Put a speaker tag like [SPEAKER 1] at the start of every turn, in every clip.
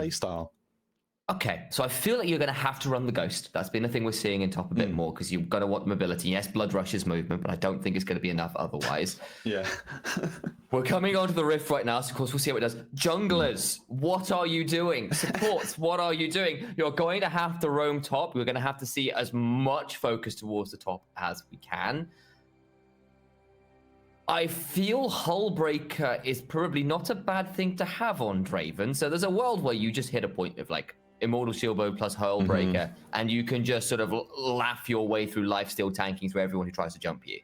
[SPEAKER 1] playstyle.
[SPEAKER 2] Okay, so I feel like you're going to have to run the Ghost. That's been a thing we're seeing in top a bit more because you've got to want mobility. Yes, Blood Rush's movement, but I don't think it's going to be enough otherwise.
[SPEAKER 1] Yeah.
[SPEAKER 2] We're coming onto the Rift right now, so of course we'll see how it does. Junglers, what are you doing? Supports, what are you doing? You're going to have to roam top. We're going to have to see as much focus towards the top as we can. I feel Hullbreaker is probably not a bad thing to have on Draven. So there's a world where you just hit a point of like Immortal Shieldbow plus Hullbreaker, and you can just sort of laugh your way through lifesteal tanking through everyone who tries to jump you.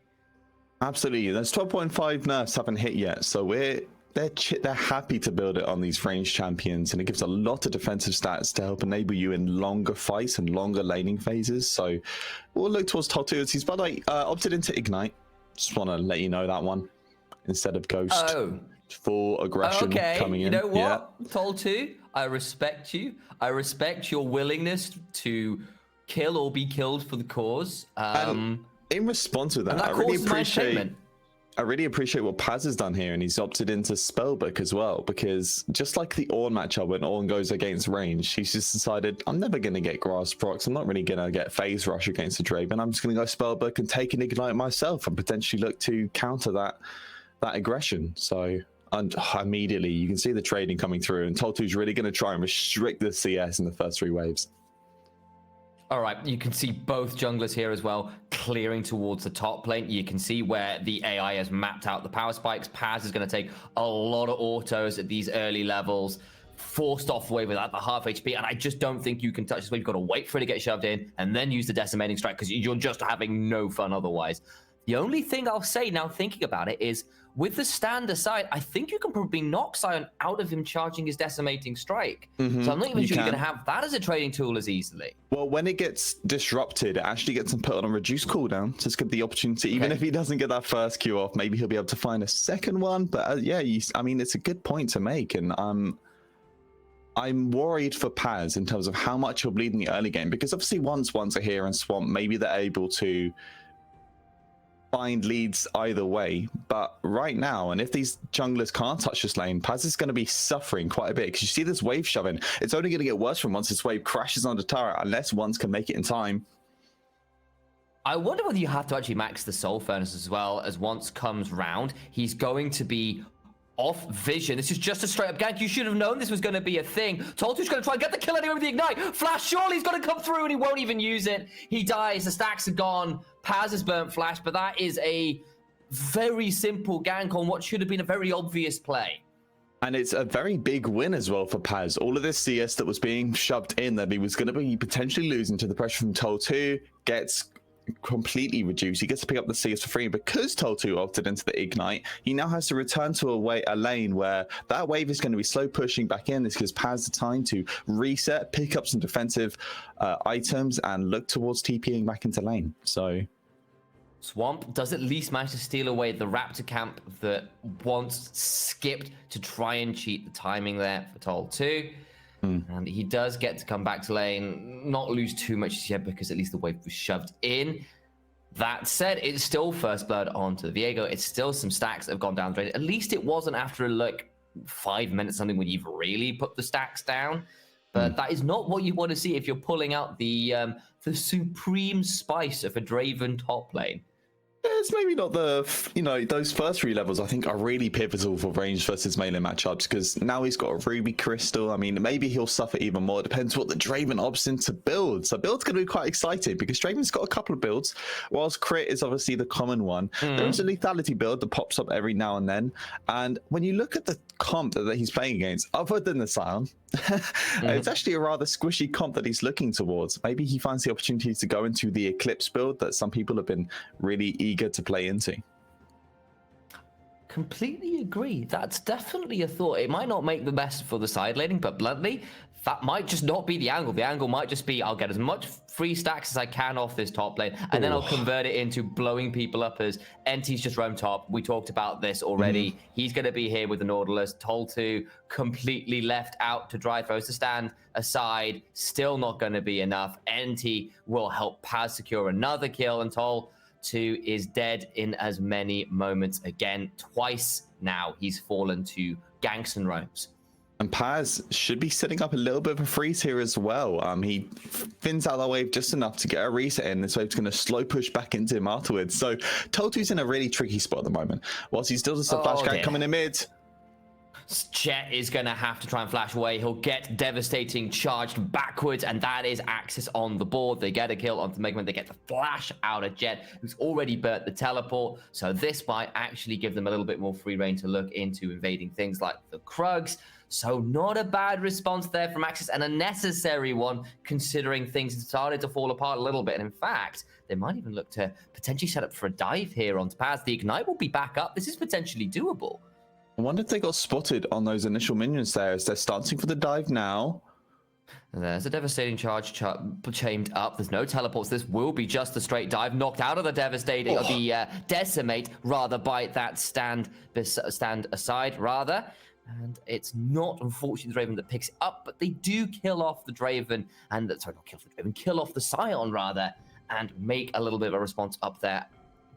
[SPEAKER 1] Absolutely. Those 12.5 nerfs haven't hit yet, so they're happy to build it on these ranged champions, and it gives a lot of defensive stats to help enable you in longer fights and longer laning phases. So we'll look towards top 2. He's by the way opted into Ignite. Just want to let you know that one instead of Ghost.
[SPEAKER 2] Oh.
[SPEAKER 1] Full aggression coming in.
[SPEAKER 2] You know what? Yeah. Tol2, I respect you. I respect your willingness to kill or be killed for the cause.
[SPEAKER 1] In response to that, I really appreciate what Paz has done here, and he's opted into Spellbook as well, because just like the Ornn matchup when Ornn goes against range, he's just decided, I'm never going to get Grass procs, I'm not really going to get Phase Rush against the Draven, I'm just going to go Spellbook and take an Ignite myself and potentially look to counter that aggression. So immediately you can see the trading coming through, and Tol2's really going to try and restrict the CS in the first 3 waves.
[SPEAKER 2] All right, you can see both junglers here as well, clearing towards the top lane. You can see where the AI has mapped out the power spikes. Paz is going to take a lot of autos at these early levels, forced off wave without the half HP, and I just don't think you can touch this wave. You've got to wait for it to get shoved in and then use the decimating strike because you're just having no fun otherwise. The only thing I'll say now thinking about it is, with the stand aside, I think you can probably knock Sion out of him charging his decimating strike. So I'm not even sure you're going to have that as a trading tool as easily.
[SPEAKER 1] Well, when it gets disrupted, it actually gets him put on a reduced cooldown. So it's going to be the opportunity, even if he doesn't get that first Q off, maybe he'll be able to find a second one. But yeah, I mean, it's a good point to make. And I'm worried for Paz in terms of how much he'll bleed in the early game. Because obviously once are here and Swamp, maybe they're able to find leads either way, but right now, and if these junglers can't touch this lane, Paz is going to be suffering quite a bit, because you see this wave shoving. It's only going to get worse from once this wave crashes on the turret, unless ones can make it in time.
[SPEAKER 2] I wonder whether you have to actually max the Soul Furnace as well, as once comes round, he's going to be off vision. This is just a straight up gank. You should have known this was going to be a thing. Tol2's going to try and get the kill anyway with the Ignite. Flash, surely he's going to come through and he won't even use it. He dies. The stacks are gone. Paz has burnt Flash, but that is a very simple gank on what should have been a very obvious play.
[SPEAKER 1] And it's a very big win as well for Paz. All of this CS that was being shoved in that he was going to be potentially losing to the pressure from Tol2 gets completely reduced. He gets to pick up the CS for free. Because Tol2 opted into the Ignite, he now has to return to a lane where that wave is going to be slow pushing back in. This gives Paz the time to reset, pick up some defensive items, and look towards TPing back into lane. So
[SPEAKER 2] Swamp does at least manage to steal away the Raptor camp that once skipped to try and cheat the timing there for Tol2. And he does get to come back to lane, not lose too much yet, because at least the wave was shoved in. That said, it's still first blood onto Viego. It's still some stacks that have gone down the drain. At least it wasn't after like 5 minutes, something when you've really put the stacks down. But that is not what you want to see if you're pulling out the supreme spice of a Draven top lane.
[SPEAKER 1] It's maybe not those first 3 levels I think are really pivotal for range versus melee matchups, because now he's got a Ruby Crystal. I mean, maybe he'll suffer even more. It depends what the Draven opts in to build. So build's going to be quite exciting, because Draven's got a couple of builds. Whilst Crit is obviously the common one, there's a lethality build that pops up every now and then. And when you look at the comp that he's playing against, other than the Scion, it's actually a rather squishy comp that he's looking towards. Maybe he finds the opportunity to go into the Eclipse build that some people have been really eager to play into.
[SPEAKER 2] Completely agree. That's definitely a thought. It might not make the best for the side laning, but bluntly, that might just not be the angle. The angle might just be, I'll get as much free stacks as I can off this top lane, and then I'll convert it into blowing people up as NT's just roam top. We talked about this already. He's going to be here with the Nautilus. Tol2 completely left out to dry throws to stand aside. Still not going to be enough. NT will help Paz secure another kill, and Tol2 is dead in as many moments again. Twice now he's fallen to ganks and roams.
[SPEAKER 1] And Paz should be setting up a little bit of a freeze here as well. He thins out that wave just enough to get a reset in. This wave's going to slow push back into him afterwards. So Toltu's in a really tricky spot at the moment. Whilst he still does a flash gang coming in mid.
[SPEAKER 2] Jet is going to have to try and flash away. He'll get devastating charged backwards, and that is AXIZ on the board. They get a kill onto Mega Man. They get the flash out of Jet, who's already burnt the teleport. So this might actually give them a little bit more free reign to look into invading things like the Krugs. So not a bad response there from AXIZ, and a necessary one, considering things had started to fall apart a little bit. And in fact, they might even look to potentially set up for a dive here onto Paz. The Ignite will be back up. This is potentially doable.
[SPEAKER 1] I wonder if they got spotted on those initial minions there as they're starting for the dive now.
[SPEAKER 2] There's a devastating charge chained up. There's no teleports. This will be just a straight dive. Knocked out of the devastating, the decimate, rather, by that stand aside, rather. And it's not, unfortunately, the Draven that picks it up, but they do kill off the Draven, and sorry, not kill the Draven, kill off the Scion, rather, and make a little bit of a response up there.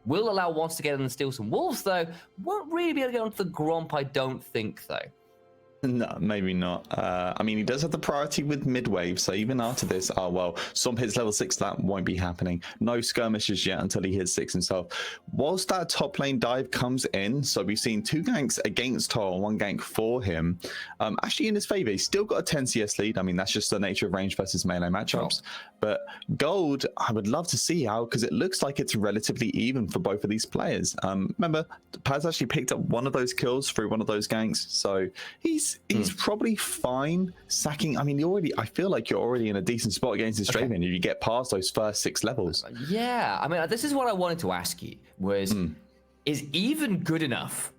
[SPEAKER 2] Will allow Wands to get in and steal some Wolves, though. Won't really be able to get onto the Gromp, I don't think, though.
[SPEAKER 1] No, maybe not. I mean, he does have the priority with mid-wave, so even after this, well, Swamp hits level 6, that won't be happening. No skirmishes yet until he hits 6 himself. Whilst that top lane dive comes in, so we've seen 2 ganks against Tor and 1 gank for him. Actually, in his favor, he's still got a 10 CS lead. I mean, that's just the nature of range versus melee matchups. But Gold, I would love to see how, because it looks like it's relatively even for both of these players. Remember, Paz actually picked up one of those kills through one of those ganks, so he's probably fine sacking. I mean, I feel like you're already in a decent spot against this Draven if you get past those first 6 levels.
[SPEAKER 2] Yeah, I mean, this is what I wanted to ask you, was, is even good enough?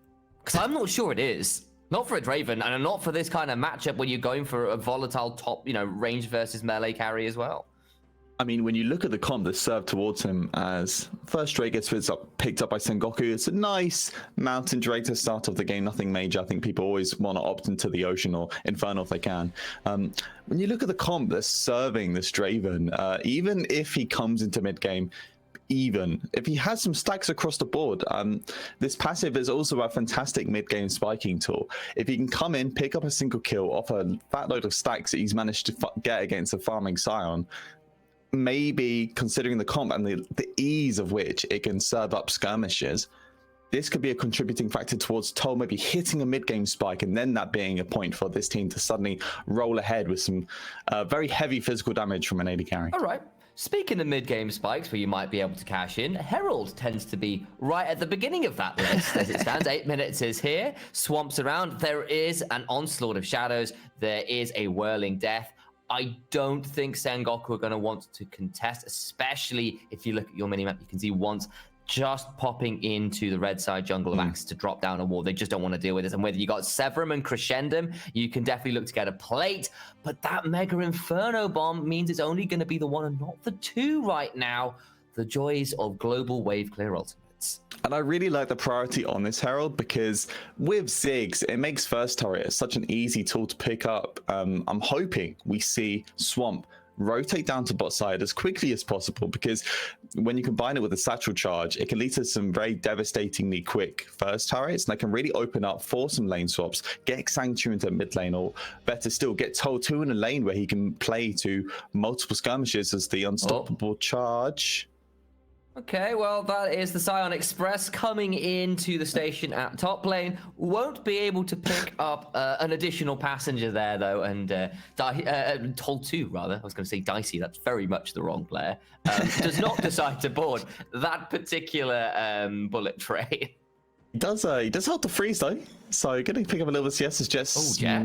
[SPEAKER 2] Because I'm not sure it is. Not for a Draven, and not for this kind of matchup when you're going for a volatile top, range versus melee carry as well.
[SPEAKER 1] I mean, when you look at the comp that's served towards him, as first Drake gets picked up by Sengoku, it's a nice mountain Drake to start off the game, nothing major. I think people always want to opt into the Ocean or Inferno if they can. When you look at the comp that's serving this Draven, even if he comes into mid-game, even if he has some stacks across the board, this passive is also a fantastic mid-game spiking tool. If he can come in, pick up a single kill off a fat load of stacks that he's managed to get against a farming Scion, maybe considering the comp and the ease of which it can serve up skirmishes, this could be a contributing factor towards Toll maybe hitting a mid-game spike, and then that being a point for this team to suddenly roll ahead with some very heavy physical damage from an AD carry.
[SPEAKER 2] All right. Speaking of mid-game spikes where you might be able to cash in, Herald tends to be right at the beginning of that list as it stands. 8 minutes is here. Swamps around. There is an onslaught of shadows. There is a whirling death. I don't think Sengoku are going to want to contest, especially if you look at your minimap. You can see once just popping into the red side jungle of AXIZ to drop down a wall. They just don't want to deal with this. And whether you got Severum and Crescendum, you can definitely look to get a plate. But that Mega Inferno bomb means it's only going to be the 1 and not the 2 right now. The joys of global wave clear ultimates.
[SPEAKER 1] And I really like the priority on this Herald, because with Ziggs, it makes first turret such an easy tool to pick up. I'm hoping we see Swamp rotate down to bot side as quickly as possible, because when you combine it with a satchel charge, it can lead to some very devastatingly quick first turrets, and they can really open up for some lane swaps, get Sanctuary into mid lane, or better still, get Toll 2 in a lane where he can play to multiple skirmishes as the unstoppable charge.
[SPEAKER 2] Okay, well, that is the Scion Express coming into the station at top lane. Won't be able to pick up an additional passenger there, though, and Toll 2, rather. I was going to say Dicey, that's very much the wrong player. Does not decide to board that particular bullet train.
[SPEAKER 1] He does hold the freeze, though. So going to pick up a little bit of CS is just...
[SPEAKER 2] Oh, yeah.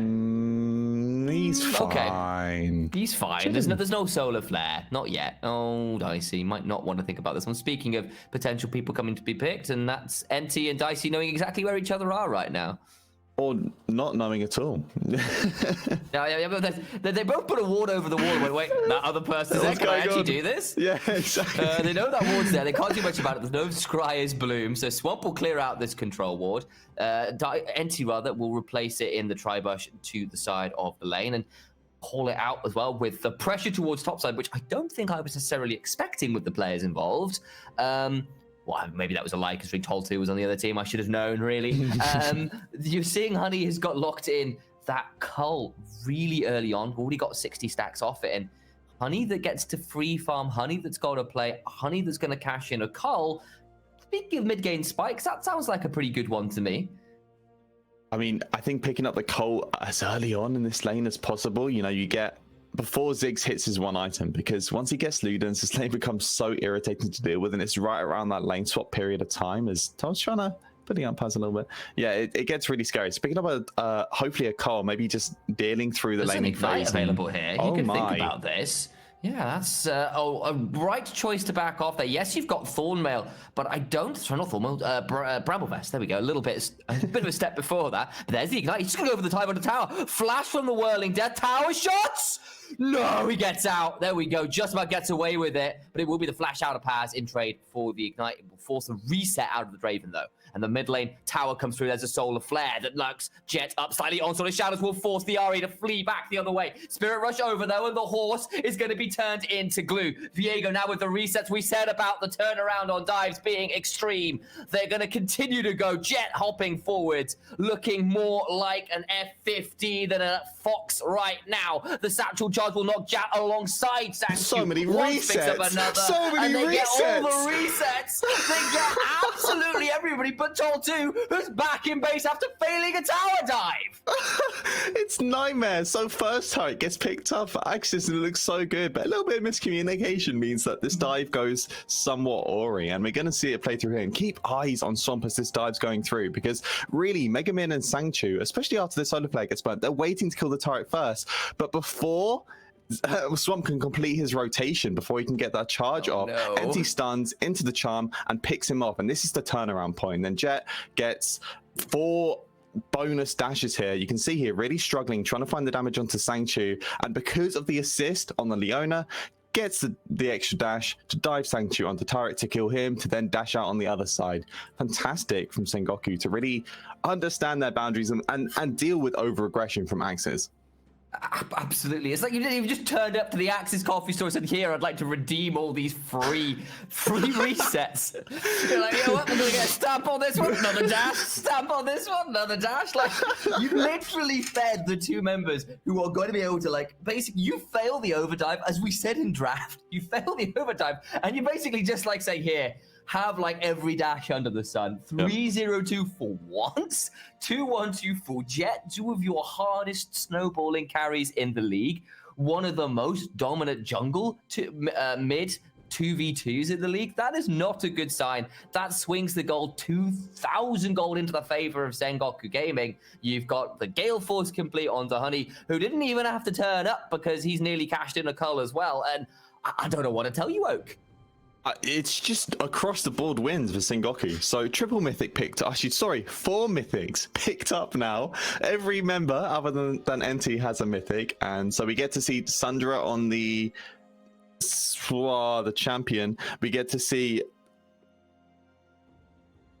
[SPEAKER 1] He's fine.
[SPEAKER 2] Okay. He's fine. There's no solar flare. Not yet. Oh, Dicey might not want to think about this one. Speaking of potential people coming to be picked, and that's NT and Dicey knowing exactly where each other are right now.
[SPEAKER 1] Or not knowing at all.
[SPEAKER 2] Yeah, but they both put a ward over the wall and went, wait, that other person's there. Can I actually do this?
[SPEAKER 1] Yeah, exactly.
[SPEAKER 2] They know that ward's there. They can't do much about it. There's no Scryer's Bloom, so Swamp will clear out this control ward. NT, rather, will replace it in the Tribush to the side of the lane and call it out as well with the pressure towards topside, which I don't think I was necessarily expecting with the players involved. Well, maybe that was a lie because Toll 2 was on the other team. I should have known, really. You're seeing Honey has got locked in that cull really early on. We've already got 60 stacks off it, and Honey that gets to free farm, Honey that's got to play, Honey that's going to cash in a cull. Speaking of mid-game spikes, that sounds like a pretty good one to me.
[SPEAKER 1] I mean, I think picking up the Colt as early on in this lane as possible, you know, you get before Ziggs hits his one item, because once he gets Ludens, this lane becomes so irritating to deal with, and it's right around that lane swap period of time as Tom's trying to putting up pads a little bit. Yeah, it gets really scary. So picking up hopefully a Colt, maybe just dealing through the
[SPEAKER 2] There's
[SPEAKER 1] laning
[SPEAKER 2] an Ignite
[SPEAKER 1] phase.
[SPEAKER 2] available here. You could think about this. Yeah, that's a right choice to back off there. Yes, you've got Thornmail, but I don't. Sorry, not Thornmail. Bramble Vest. There we go. A bit of a step before that. But there's the Ignite. He's just going to go over the Dive on the tower. Flash from the Whirling Death. Tower shots! No, he gets out. There we go. Just about gets away with it. But it will be the flash out of Paz in trade for the Ignite. It will force a reset out of the Draven, though. And the mid lane tower comes through. There's a Solar Flare that lurks. Jet up slightly. Onslaught of Shadows will force the Ahri to flee back the other way. Spirit Rush over, though, and the horse is going to be turned into glue. Viego now with the resets. We said about the turnaround on dives being extreme. They're going to continue to go. Jet hopping forwards, looking more like an F50 than a Fox right now. The Satchel Charge will knock Jet alongside Sanku.
[SPEAKER 1] So many resets. So many resets.
[SPEAKER 2] Get all the resets. They get absolutely everybody but Tol 2, who's back in base after failing a tower dive.
[SPEAKER 1] It's nightmare. So first turret gets picked up for AXIZ and it looks so good, but a little bit of miscommunication means that this dive goes somewhat awry, and we're going to see it play through here. And keep eyes on Swamp as this dive's going through, because really Mega Man and Sangchu, especially after the solar flare gets burnt, they're waiting to kill the turret first. But before Swamp can complete his rotation, before he can get that charge off, Anti stuns into the charm and picks him off, and this is the turnaround point. Then Jet gets 4 bonus dashes here. You can see here really struggling, trying to find the damage onto Sangchu, and because of the assist on the Leona, gets the extra dash to dive Sangchu onto turret to kill him, to then dash out on the other side. Fantastic from Sengoku to really understand their boundaries and deal with over-aggression from AXIZ.
[SPEAKER 2] Absolutely. It's like you just turned up to the AXIZ coffee store and said, here, I'd like to redeem all these free resets. You're like, you know what, we're going to get a stamp on this one, another dash, stamp on this one, another dash. Like, you literally fed the 2 members who are going to be able to, like, basically, you fail the overdive, as we said in draft, you fail the overdive, and you basically just, like, say, here, have like every dash under the sun. 3-0-2 for once, 2-1-2 for Jet, 2 of your hardest snowballing carries in the league, one of the most dominant jungle mid 2v2s in the league. That is not a good sign. That swings the gold 2,000 gold into the favor of Sengoku Gaming. You've got the Gale Force complete onto Honey, who didn't even have to turn up because he's nearly cashed in a cull as well. And I don't know what to tell you, Oak.
[SPEAKER 1] It's just across the board wins for Sengoku. So triple mythic picked, actually, sorry, 4 mythics picked up now. Every member other than NT has a mythic. And so we get to see Sundra on the champion. We get to see,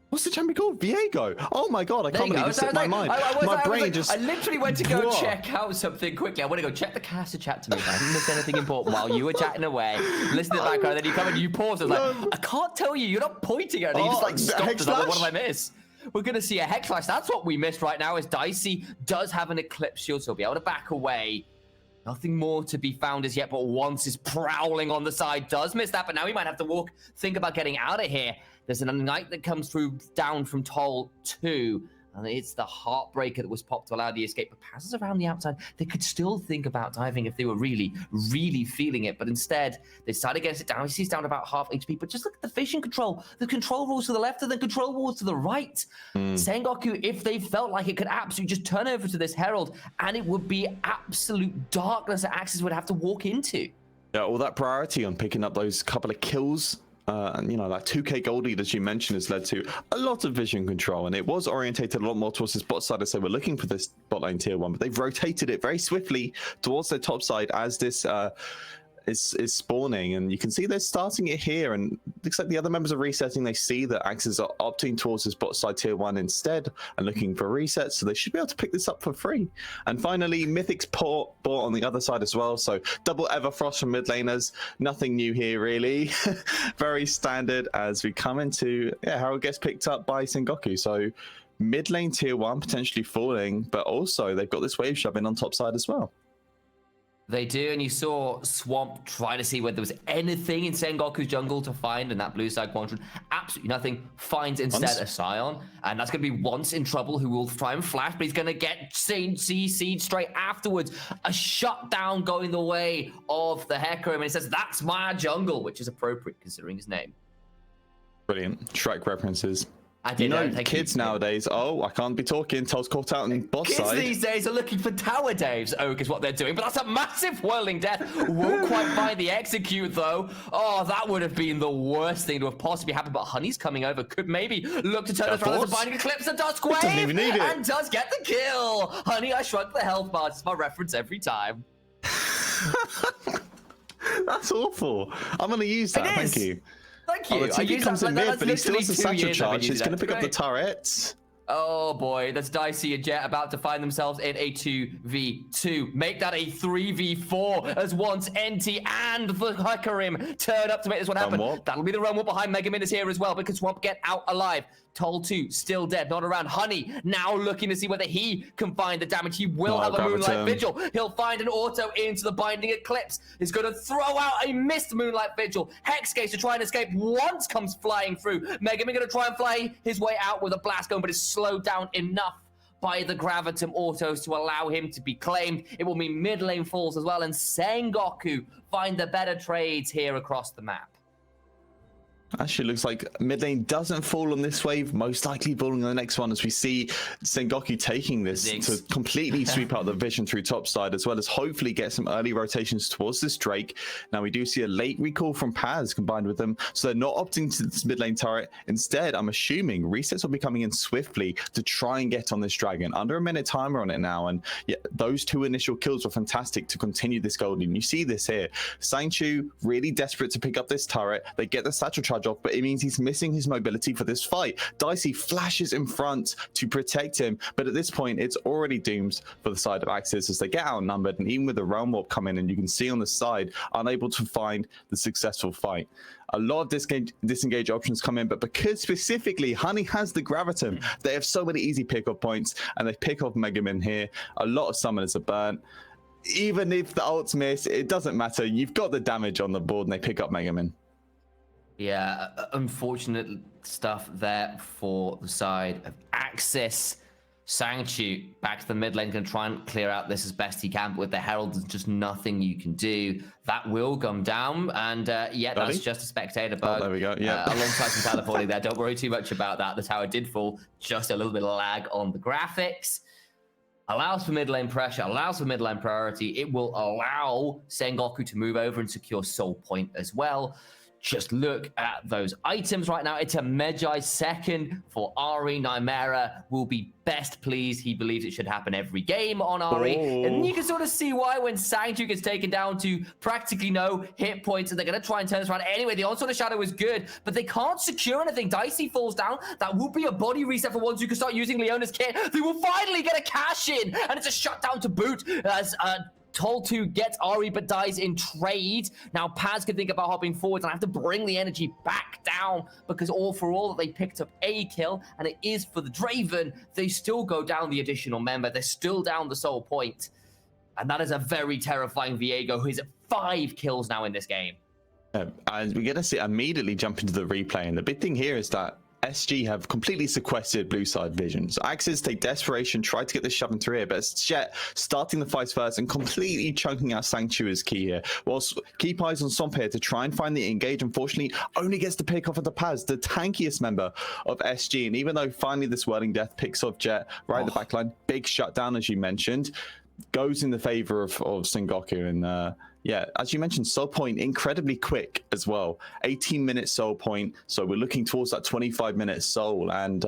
[SPEAKER 1] what's the champion called? Viego. Oh my god, I can't believe it slipped my mind. I
[SPEAKER 2] literally went to go check out something quickly. I want to go check the caster chat to me. I didn't miss anything important while you were chatting away. Listen to the background, then you come and you pause. I was like, I can't tell you. You're not pointing at it. You just like stopped us. Like, what did I miss? We're going to see a Hex Slash. That's what we missed right now, is Dicey does have an Eclipse Shield, so he'll be able to back away. Nothing more to be found as yet, but once is prowling on the side. Does miss that, but now he might have to think about getting out of here. There's an Ignite that comes through down from Tol 2. And it's the Heartbreaker that was popped to allow the escape. But passes around the outside, they could still think about diving if they were really, really feeling it. But instead, they decided against it down. He's down about half HP. But just look at the vision control. The control rules to the left and the control rules to the right. Sengoku, if they felt like it could absolutely just turn over to this Herald, and it would be absolute darkness that AXIZ would have to walk into.
[SPEAKER 1] Yeah, all that priority on picking up those couple of kills. And, you know, that 2k gold lead, as you mentioned, has led to a lot of vision control. And it was orientated a lot more towards this bot side as they were looking for this bot lane tier 1. But they've rotated it very swiftly towards their top side as this is spawning. And you can see they're starting it here. And looks like the other members are resetting. They see that AXIZ are opting towards this bot side tier 1 instead and looking for resets. So they should be able to pick this up for free. And finally, Mythic's bought on the other side as well. So double Everfrost from mid laners. Nothing new here, really. Very standard as we come into, Harold gets picked up by Sengoku. So mid lane tier 1 potentially falling, but also they've got this wave shoving on top side as well.
[SPEAKER 2] They do, and you saw Swamp trying to see whether there was anything in Sengoku's jungle to find in that blue side quadrant. Absolutely nothing. Finds instead a Scion, and that's going to be Once in trouble, who will try and flash, but he's going to get CC'd straight afterwards. A shutdown going the way of the Hecarim, and he says, "That's my jungle," which is appropriate considering his name.
[SPEAKER 1] Brilliant. Shrek references.
[SPEAKER 2] You know,
[SPEAKER 1] kids nowadays, oh, I can't be talking, Toes caught out on boss
[SPEAKER 2] kids
[SPEAKER 1] side.
[SPEAKER 2] These days are looking for tower Daves, Oak, is what they're doing, but that's a massive whirling death. Won't quite find the execute, though. Oh, that would have been the worst thing to have possibly happened, but Honey's coming over, could maybe look to turn this around as a binding eclipse, and does Wave,
[SPEAKER 1] doesn't even need it.
[SPEAKER 2] And does get the kill. Honey, I shrunk the health bar. It's my reference every time.
[SPEAKER 1] That's awful. I'm going to use that, thank you.
[SPEAKER 2] Thank you.
[SPEAKER 1] Oh, the TP comes in mid, but he still has a satchel charge. He's going to pick up the turrets.
[SPEAKER 2] Oh boy, that's Dicey and Jet about to find themselves in a 2v2. Make that a 3v4 as Once, NT, and the Hecarim turn up to make this one happen. That'll be the run behind Mega Man is here as well, because Swamp get out alive. Toll 2 still dead, not around. Honey now looking to see whether he can find the damage. He will have a Moonlight Vigil. He'll find an auto into the Binding Eclipse. He's going to throw out a missed Moonlight Vigil. Hexcase to try and escape. Once comes flying through. Mega Man going to try and fly his way out with a blast going, but it's slowed down enough by the Gravitum autos to allow him to be claimed. It will mean mid lane falls as well, and Sengoku find the better trades here across the map.
[SPEAKER 1] Actually, looks like mid lane doesn't fall on this wave, most likely falling on the next one, as we see Sengoku taking this to completely sweep out the vision through top side, as well as hopefully get some early rotations towards this Drake. Now, we do see a late recall from Paz combined with them, so they're not opting to this mid lane turret. Instead, I'm assuming resets will be coming in swiftly to try and get on this dragon. Under a minute timer on it now, and yeah, those two initial kills were fantastic to continue this golden. You see this here. Sang-Chu really desperate to pick up this turret. They get the satchel charge off, but it means he's missing his mobility for this fight. Dicey flashes in front to protect him, but at this point it's already doomed for the side of AXIZ as they get outnumbered, and even with the realm warp coming in, you can see on the side unable to find the successful fight. A lot of disengage options come in, but because specifically Honey has the Gravitum, they have so many easy pick-off points, and they pick off Mega Man here. A lot of summoners are burnt. Even if the ults miss, it doesn't matter. You've got the damage on the board, and they pick up Mega Man.
[SPEAKER 2] Yeah, unfortunate stuff there for the side of AXIZ. Sang-Chu back to the mid lane, going to try and clear out this as best he can, but with the Herald, there's just nothing you can do. That will come down, and yeah, that's just a spectator bug.
[SPEAKER 1] Oh, there we go, yeah.
[SPEAKER 2] Alongside some teleporting there. Don't worry too much about that. The tower did fall, just a little bit of lag on the graphics. Allows for mid lane pressure, allows for mid lane priority. It will allow Sengoku to move over and secure Soul Point as well. Just look at those items right now. It's a Magi second for Ari. Nymera will be best pleased. He believes it should happen every game on Ari. And you can sort of see why when Sang-Chu gets taken down to practically no hit points, and they're going to try and turn this around anyway. The onslaught of shadow is good, but they can't secure anything. Dicey falls down. That will be a body reset for ones who can start using Leona's kit. They will finally get a cash in, and it's a shutdown to boot as Toll 2 gets Ari but dies in trade. Now Paz can think about hopping forwards and have to bring the energy back down, because all for all that they picked up a kill, and it is for the Draven. They still go down the additional member. They're still down the Soul Point. And that is a very terrifying Viego, who is at 5 kills now in this game.
[SPEAKER 1] And we're going to see immediately jump into the replay. And the big thing here is that SG have completely sequestered blue side visions. AXIZ take desperation, try to get this shoving through here, but it's Jet starting the fights first and completely chunking out Sang-Chu is key here. Whilst keep eyes on Somp here to try and find the engage, unfortunately only gets the pick off of the Paz, the tankiest member of SG. And even though finally this Whirling Death picks off Jet right in the back line, big shutdown as you mentioned, goes in the favor of Sengoku. And yeah, as you mentioned, Soul Point incredibly quick as well. 18-minute Soul Point, so we're looking towards that 25-minute Soul. And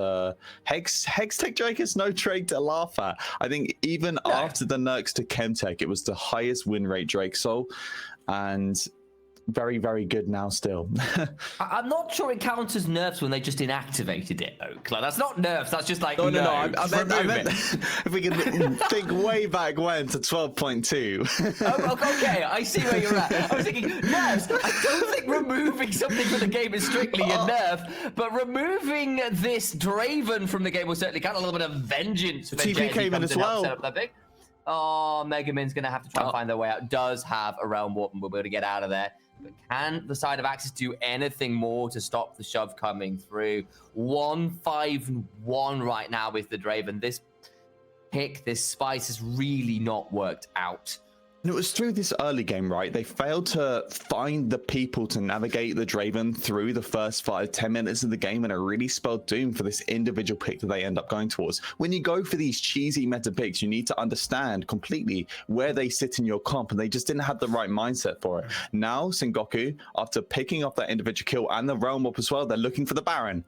[SPEAKER 1] Hex Tech Drake is no Drake to laugh at. I think even after the nerks to Chemtech, it was the highest win rate Drake Soul. And very, very good now still.
[SPEAKER 2] I'm not sure it counts as nerfs when they just inactivated it, Oak. Like, that's not nerfs, that's just like,
[SPEAKER 1] No. I
[SPEAKER 2] remove
[SPEAKER 1] meant
[SPEAKER 2] it.
[SPEAKER 1] if we can think way back when to 12.2.
[SPEAKER 2] Oh, okay, I see where you're at. I was thinking, nerfs. I don't think removing something from the game is strictly a nerf, but removing this Draven from the game will certainly count. A little bit of vengeance.
[SPEAKER 1] TP came in as well.
[SPEAKER 2] Oh, Mega Man's going to have to try and find their way out. Does have a realm warp and we'll be able to get out of there. But can the side of AXIZ do anything more to stop the shove coming through? 1-5-1 right now with the Draven. This pick, this spice has really not worked out.
[SPEAKER 1] And it was through this early game, right? They failed to find the people to navigate the Draven through the first 5-10 minutes of the game, and it really spelled doom for this individual pick that they end up going towards. When you go for these cheesy meta picks, you need to understand completely where they sit in your comp, and they just didn't have the right mindset for it. Now, Sengoku, after picking up that individual kill and the realm up as well, they're looking for the Baron.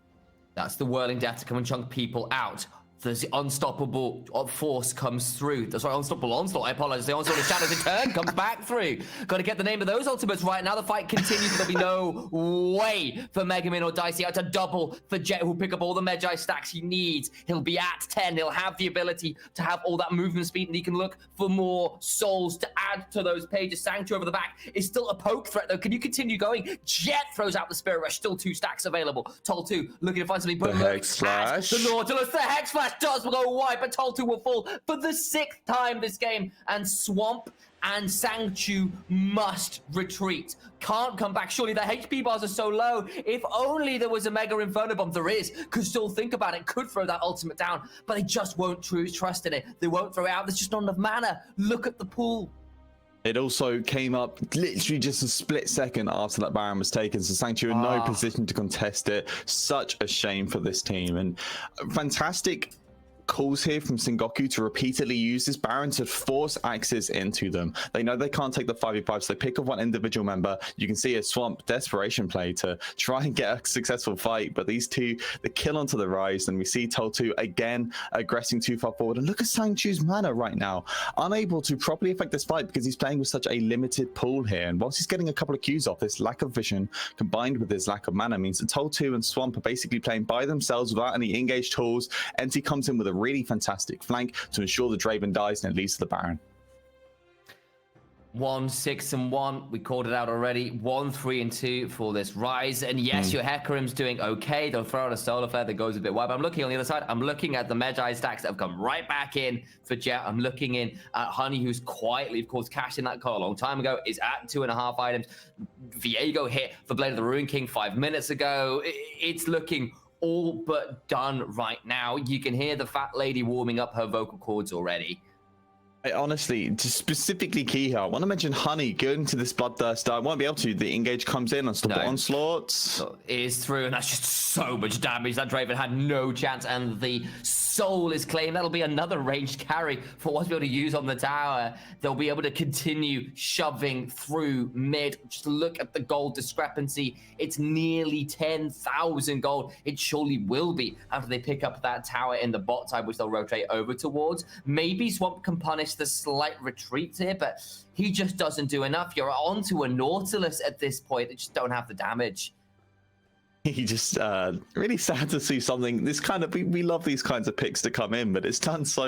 [SPEAKER 2] That's the whirling death to come and chunk people out. The unstoppable force comes through. Sorry, unstoppable onslaught. I apologize. The onslaught of shadows in turn comes back through. Got to get the name of those ultimates right now. The fight continues. There'll be no way for Mega Man or Dicey out to double for Jet, who'll pick up all the Magi stacks he needs. He'll be at 10. He'll have the ability to have all that movement speed, and he can look for more souls to add to those pages. Sanctuary over the back is still a poke threat, though. Can you continue going? Jet throws out the Spirit Rush. Still 2 stacks available. Toll 2 looking to find something.
[SPEAKER 1] The Hex Flash.
[SPEAKER 2] The Nautilus. The Hex Flash does go wide, but Toll 2 will fall for the 6th time this game, and Swamp and Sanctuary must retreat. Can't come back. Surely their HP bars are so low. If only there was a Mega Inferno Bomb. There is. Could still think about it. Could throw that ultimate down, but they just won't trust in it. They won't throw it out. There's just not enough mana. Look at the pool.
[SPEAKER 1] It also came up literally just a split second after that Baron was taken, so Sanctuary in no position to contest it. Such a shame for this team, and fantastic calls here from Sengoku to repeatedly use this Baron to force AXIZ into them. They know they can't take the 5v5, so they pick up one individual member. You can see a Swamp desperation play to try and get a successful fight, but these two, the kill onto the rise, and we see Toll2 again aggressing too far forward. And look at Sanctuary's mana right now, unable to properly affect this fight because he's playing with such a limited pool here. And whilst he's getting a couple of Qs off, this lack of vision combined with his lack of mana means that Toll2 and Swamp are basically playing by themselves without any engaged tools. NT comes in with a really fantastic flank to ensure the Draven dies and it leads to the Baron.
[SPEAKER 2] 1-6-1. We called it out already. 1-3-2 for this rise. And yes, your Hecarim's doing okay. They'll throw out a solar flare that goes a bit wide. But I'm looking on the other side. I'm looking at the Magi stacks that have come right back in for Jet. I'm looking in at Honey, who's quietly, of course, cashed in that call a long time ago, is at 2.5 items. Viego hit for Blade of the Ruin King 5 minutes ago. It's looking all but done right now. You can hear the fat lady warming up her vocal cords already.
[SPEAKER 1] I honestly, just specifically key here, I want to mention Honey going to this Bloodthirst. I won't be able to. The engage comes in, unstoppable onslaughts.
[SPEAKER 2] So is through, and that's just so much damage. That Draven had no chance, and the soul is claimed. That'll be another ranged carry for what's able to use on the tower. They'll be able to continue shoving through mid. Just look at the gold discrepancy. It's nearly 10,000 gold. It surely will be after they pick up that tower in the bot side, which they'll rotate over towards. Maybe Swamp can punish the slight retreat here, but he just doesn't do enough. You're onto a Nautilus at this point. They just don't have the damage.
[SPEAKER 1] He just really sad to see something. This kind of we love these kinds of picks to come in, but it's done so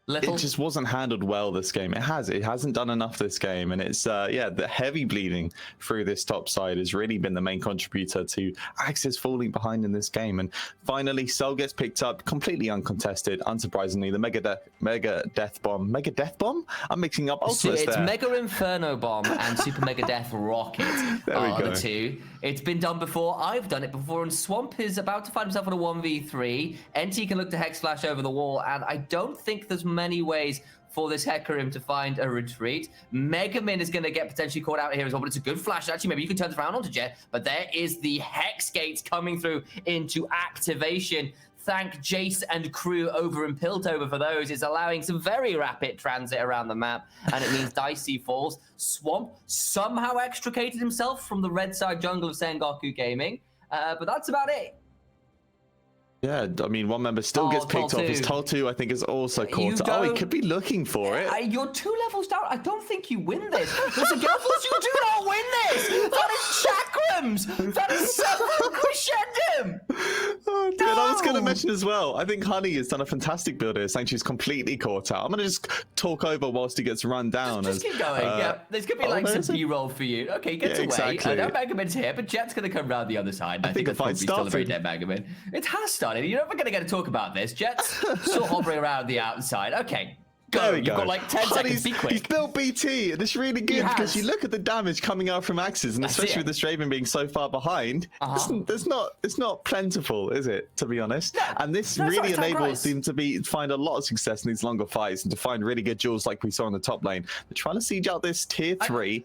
[SPEAKER 1] little. It just wasn't handled well this game. It hasn't done enough this game, and it's yeah, the heavy bleeding through this top side has really been the main contributor to AXIZ falling behind in this game. And finally, Cell gets picked up completely uncontested. Unsurprisingly, the mega death bomb. I'm mixing up ultimates
[SPEAKER 2] it's
[SPEAKER 1] there.
[SPEAKER 2] Mega Inferno Bomb and Super Mega Death Rocket are the two. It's been done before. I've done it before, and Swamp is about to find himself in a 1v3. NT can look to Hex Flash over the wall, and I don't think there's many ways for this Hecarim to find a retreat. Mega Man is going to get potentially caught out here as well, but it's a good flash. Actually, maybe you can turn this around onto Jet, but there is the Hex Gates coming through into activation. Thank Jace and crew over in Piltover for those. It's allowing some very rapid transit around the map, and it means Dicey falls. Swamp somehow extricated himself from the red side jungle of Sengoku Gaming, but that's about it.
[SPEAKER 1] Yeah, I mean, one member still gets picked off. His Tol2, I think, is also caught. Oh, he could be looking for it.
[SPEAKER 2] You're 2 levels down. I don't think you win this. Listen, Gelfos, you do not win this. That is chakrams. That is Sengoku crescendum.
[SPEAKER 1] Oh, dude, I was going to mention as well. I think Honey has done a fantastic build here. Sanctuary's completely caught out. I'm going to just talk over whilst he gets run down.
[SPEAKER 2] Just keep going. Yeah, there's going to be like some B-roll for you. Okay, get away.
[SPEAKER 1] Exactly.
[SPEAKER 2] I know Magaman's here, but Jet's going to come around the other side. I think that's probably still a very dead Magaman. It has started. You're never going to get to talk about this. Jet's still hovering around the outside. Okay. Go. You've got like 10 seconds. Be quick.
[SPEAKER 1] He's built BT, and it's really good because you look at the damage coming out from AXIZ, and especially with the Straven being so far behind, it's not plentiful, is it? To be honest, and this really enables him to find a lot of success in these longer fights and to find really good duels like we saw in the top lane. They're trying to siege out this tier 3.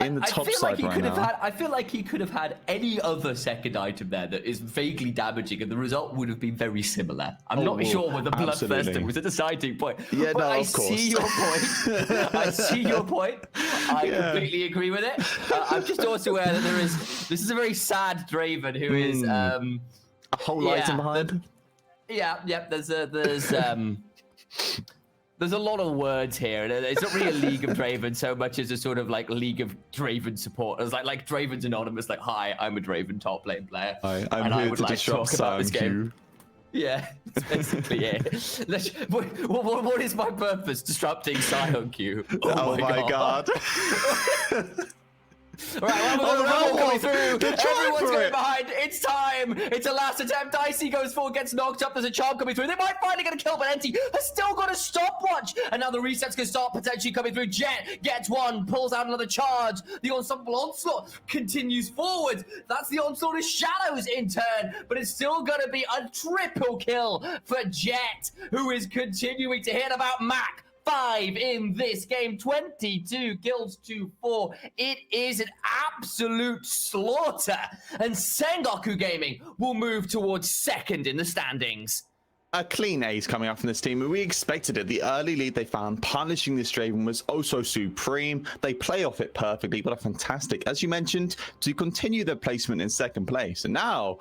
[SPEAKER 1] In the top side right now.
[SPEAKER 2] I feel like he could have had any other second item there that is vaguely damaging, and the result would have been very similar. I'm not sure whether Bloodthirster was a deciding point.
[SPEAKER 1] Yeah, no, of course.
[SPEAKER 2] I see your point. I see your point. I completely agree with it. I'm just also aware that this is a very sad Draven who is
[SPEAKER 1] a whole item behind.
[SPEAKER 2] There's a lot of words here. It's not really a League of Draven so much as a sort of like League of Draven supporters. Like Draven's anonymous, like, hi, I'm a Draven top lane player.
[SPEAKER 1] I'm here to disrupt this game.
[SPEAKER 2] Yeah, that's basically it. What is my purpose? Disrupting Sion-Q.
[SPEAKER 1] Oh my god.
[SPEAKER 2] Right, well, coming through. Everyone's going behind. It's time. It's a last attempt. Icy goes forward, gets knocked up. There's a charm coming through. They might finally get a kill, but Enti has still got a stopwatch. And now the resets can start potentially coming through. Jet gets one, pulls out another charge. The ensemble onslaught continues forward. That's the onslaught of shadows in turn, but it's still going to be a triple kill for Jet, who is continuing to hit about Mac. 5 in this game, 22 kills to 4. It is an absolute slaughter, and Sengoku Gaming will move towards second in the standings.
[SPEAKER 1] A clean ace coming out from this team. We expected it. The early lead they found punishing this Draven was also supreme. They play off it perfectly, but a fantastic, as you mentioned, to continue their placement in second place. And now